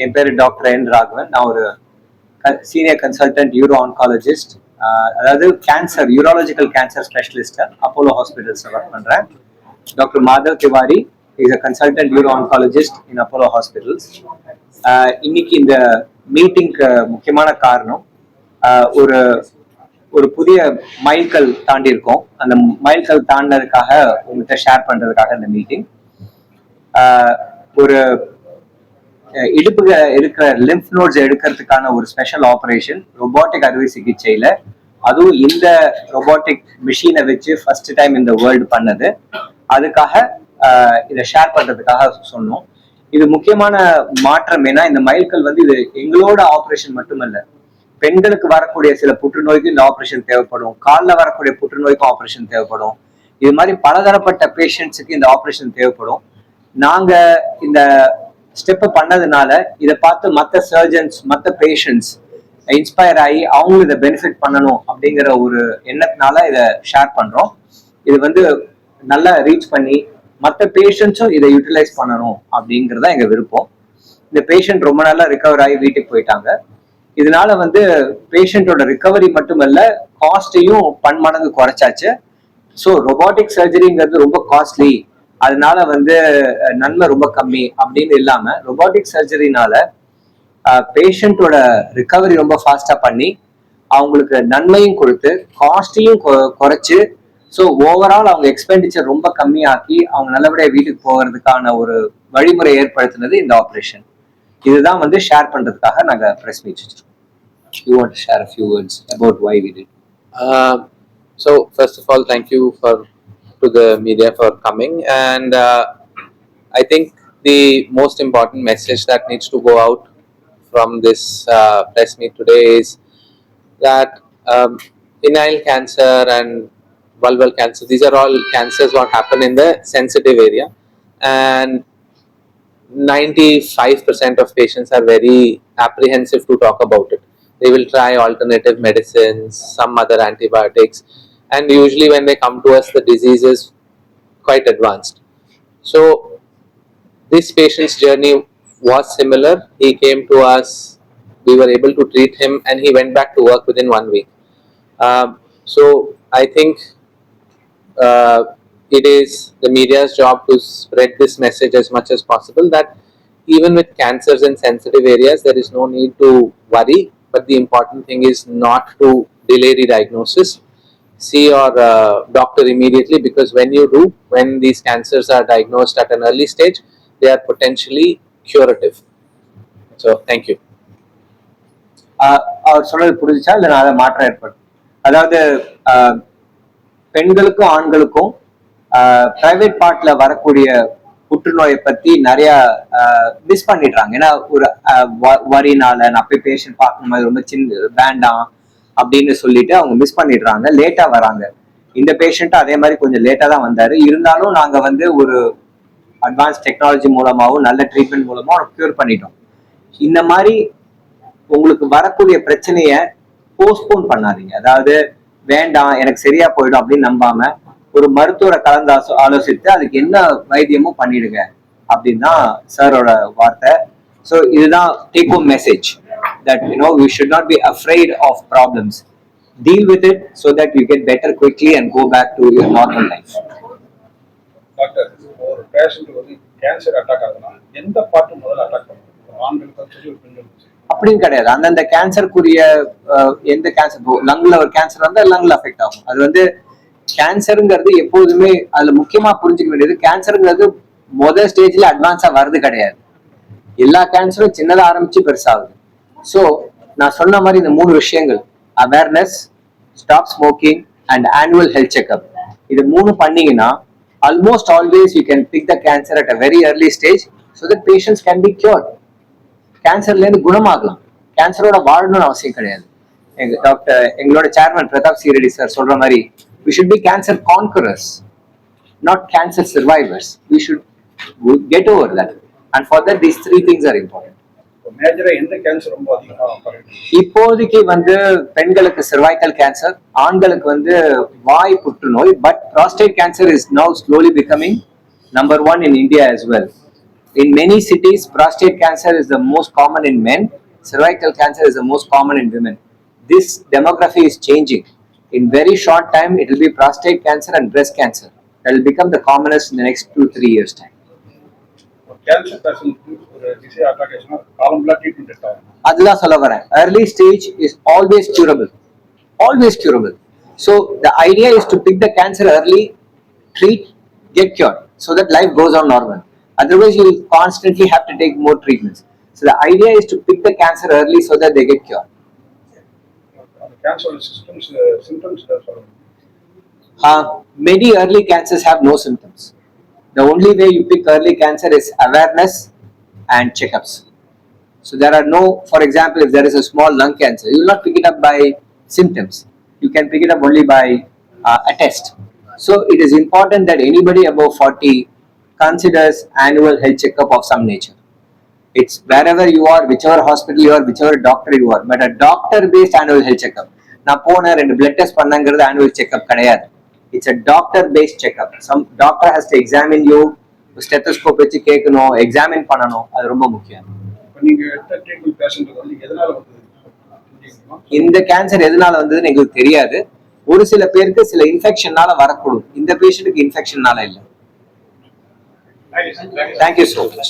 என் பேர் டாக்டர் என் ராகவன். நான் ஒரு சீனியர் கன்சல்டன்ட் யூரோ ஆன்காலஜிஸ்ட், அதாவது cancer urological cancer specialist Apollo hospitals work பண்றேன். Doctor Madhav Tiwari is a consultant uro oncologist in Apollo hospitals. இன்னைக்கு இந்த மீட்டிங்க்கு முக்கியமான காரணம், ஒரு ஒரு புதிய மைல்கல் தாண்டி இருக்கோம். அந்த மைல்கல் தாண்டினதுக்காக உங்கள்கிட்ட ஷேர் பண்றதுக்காக இந்த மீட்டிங். ஒரு இடுப்புல இருக்கிற லிம்ப் நோட்ஸ் எடுக்கிறதுக்கான ஒரு ஸ்பெஷல் ஆபரேஷன் ரொபாட்டிக் அறுவை சிகிச்சையில, அதுவும் இந்த ரொபாட்டிக் மிஷினை வச்சு ஃபர்ஸ்ட் டைம் இந்த வேர்ல்டு பண்ணது. அதுக்காக இதை ஷேர் பண்றதுக்காக சொன்னோம். இது முக்கியமான மாற்றம். ஏன்னா இந்த மைல்கல் வந்து இது எங்களோட ஆபரேஷன் மட்டுமல்ல, பெண்களுக்கு வரக்கூடிய சில புற்றுநோய்க்கு இந்த ஆபரேஷன் தேவைப்படும், காலில் வரக்கூடிய புற்றுநோய்க்கும் ஆபரேஷன் தேவைப்படும். இது மாதிரி பலதரப்பட்ட பேஷண்ட்ஸுக்கு இந்த ஆபரேஷன் தேவைப்படும். நாங்க இந்த ஸ்டெப் பண்ணதுனால இதை பார்த்து மற்ற சர்ஜன்ஸ், மற்ற பேஷண்ட்ஸ் இன்ஸ்பயர் ஆகி அவங்களும் இதை பெனிஃபிட் பண்ணணும் அப்படிங்கிற ஒரு எண்ணத்தினால இதை ஷேர் பண்றோம். இது வந்து நல்லா ரீச் பண்ணி மற்ற பேஷண்ட்ஸும் இதை யூட்டிலைஸ் பண்ணணும் அப்படிங்கிறதா எங்க விருப்பம். இந்த பேஷண்ட் ரொம்ப நல்லா ரிகவர் ஆகி வீட்டுக்கு போயிட்டாங்க. இதனால வந்து பேஷண்டோட ரிகவரி மட்டுமல்ல, காஸ்டையும் பன்மடங்கு குறைச்சாச்சு. ஸோ ரொபாட்டிக் சர்ஜரிங்கிறது ரொம்ப காஸ்ட்லி, அதனால வந்து நன்மை ரொம்ப கம்மி அப்படின்னு இல்லாம, ரொபாட்டிக் சர்ஜரினால பேஷண்டோட ரிகவரி ரொம்ப ஃபாஸ்டா பண்ணி அவங்களுக்கு நன்மையும் கொடுத்து காஸ்டையும் குறைச்சு, ஸோ ஓவரால் அவங்க எக்ஸ்பெண்டிச்சர் ரொம்ப கம்மியாக்கி அவங்க நல்லபடியாக வீட்டுக்கு போகிறதுக்கான ஒரு வழிமுறை ஏற்படுத்தினது இந்த ஆப்ரேஷன். இதுதான் வந்து ஷேர் பண்றதுக்காக நாங்க பிரஸ் மீட் வச்சிருக்கோம். You want to share a few words about why we did? So first of all, thank you to the media for coming, and I think the most important message that needs to go out from this press meet today is that penile cancer and vulval cancer, these are all cancers what happen in the sensitive area, and 95% of patients are very apprehensive to talk about it. They will try alternative medicines, some other antibiotics, and usually when they come to us, the disease is quite advanced. So this patient's journey was similar. He came to us, we were able to treat him, and he went back to work within 1 week. So I think it is the media's job to spread this message as much as possible, that even with cancers in sensitive areas, there is no need to worry, but the important thing is not to delay the diagnosis. See your doctor immediately, because when these cancers are diagnosed at an early stage, they are potentially curative. So thank you. அவர் சொன்னது புரிஞ்சுச்சா இல்லை நான் அதை மாற்றம் ஏற்படும்? அதாவது பெண்களுக்கும் ஆண்களுக்கும் பிரைவேட் பார்ட்ல வரக்கூடிய புற்றுநோயை பத்தி நிறைய மிஸ் பண்ணிடுறாங்க. ஏன்னா ஒரு வரினால நான் போய் பேஷண்ட் பார்க்கணும், அது ரொம்ப சின்ன வேண்டாம் அப்படின்னு சொல்லிட்டு அவங்க மிஸ் பண்ணிடுறாங்க, லேட்டா வராங்க. இந்த பேஷண்ட்டும் அதே மாதிரி கொஞ்சம் லேட்டா தான் வந்தாரு. இருந்தாலும் நாங்க வந்து ஒரு அட்வான்ஸ் டெக்னாலஜி மூலமாகவும் நல்ல ட்ரீட்மெண்ட் மூலமாகவும் கியூர் பண்ணிட்டோம். இந்த மாதிரி உங்களுக்கு வரக்கூடிய பிரச்சனைய போஸ்ட்போன் பண்ணாதீங்க. அதாவது வேண்டாம் எனக்கு சரியா போயிடும் அப்படின்னு நம்பாம ஒரு மருத்துவரை கலந்து ஆலோசித்து அதுக்கு என்ன வைத்தியமும் பண்ணிடுங்க அப்படின்னு தான் சாரோட வார்த்தை. ஸோ இதுதான் take home message, that we should not be afraid of problems. Deal with it so that you get better quickly and go back to your normal life. Doctor, ஒரு பேஷண்ட் வந்து கேன்சர் அட்டாக் ஆகுதுன்னா எந்த part முதல்ல attack பண்ணும்? ஆண்களுக்கு சரி பெண்களுக்கு அப்படின்னு கிடையாது. அந்தந்த கேன்சருக்குரிய எந்த கேன்சர், லங்ல ஒரு கேன்சர் வந்தா லங்ல அஃபெக்ட் ஆகும். அது வந்து கேன்சருங்கிறது எப்போதுமே அதுல முக்கியமா புரிஞ்சுக்க வேண்டியது, கேன்சருங்கிறது முதல் ஸ்டேஜ்ல அட்வான்ஸா வர்றது கிடையாது. எல்லா கேன்சரும் சின்னதா ஆரம்பிச்சு பெருசாகுது. ஸோ நான் சொன்ன மாதிரி இந்த 3 விஷயங்கள், awareness, stop smoking and annual health checkup, இது 3 பண்ணீங்கன்னா almost always you can pick the cancer at a very early stage so that patients can be cured. கேன்சர்ல இருந்து குணமாகலாம். கேன்சரோட வாழணும்னு அவசியம் கிடையாது. எங்களோட chairman Pratap C Reddy sir சொல்ற மாதிரி, we should be cancer conquerors, not cancer survivors. We should get over that, and for that these 3 things are important. மேஜரா எந்த cancer ரொம்ப அதிகமா பரவுது? இப்போதைக்கு வந்து பெண்களுக்கு cervical cancer, ஆண்களுக்கு வந்து வாய் புற்றுநோய், but prostate cancer is now slowly becoming number 1 in India as well. In many cities, prostate cancer is the most common in men, cervical cancer is the most common in women. This demography is changing. In very short time, it will be prostate cancer and breast cancer that will become the commonest in the next 2-3 years time. ஒரு cancer பேஷண்ட்க்கு ஒரு disease attack ஆச்சுன்னா காலம்புல treatment எடுத்தாங்க. அதுதான் சொல்ல வரேன். Early stage is always curable. Always curable. So the idea is to pick the cancer early, treat, get cured, so that life goes on normal. Otherwise, you will constantly have to take more treatments. So the idea is to pick the cancer early so that they get cured. அந்த கேன்சரோட symptoms சொல்லுங்க. Many early cancers have no symptoms. The only way you pick early cancer is awareness and checkups. So there are no, for example, if there is a small lung cancer, you will not pick it up by symptoms. You can pick it up only by a test. So it is important that anybody above 40 considers annual health checkup of some nature. It's wherever you are, whichever hospital you are, whichever doctor you are, but a doctor-based annual health checkup. நான் போன 2 blood test பண்ணங்கிறது annual checkup கிடையாது. It's a doctor-based checkup. Some doctor has to examine you, stethoscope வச்சு கேட்கணும், examine பண்ணணும். அது ரொம்ப முக்கியம். இப்போ நீங்க எடுத்த ட்ரீட்மெண்ட் பேஷண்ட்டுக்கு வந்து எதனால வந்தது தெரியுமா? இந்த கேன்சர் எதனால வந்ததுன்னு எங்களுக்கு தெரியாது. ஒரு சில பேருக்கு சில இன்ஃபெக்ஷனால வரக்கூடும். இந்த பேஷண்ட்டுக்கு இன்ஃபெக்ஷனால இல்லை. Thank you, sir. Thank you so much.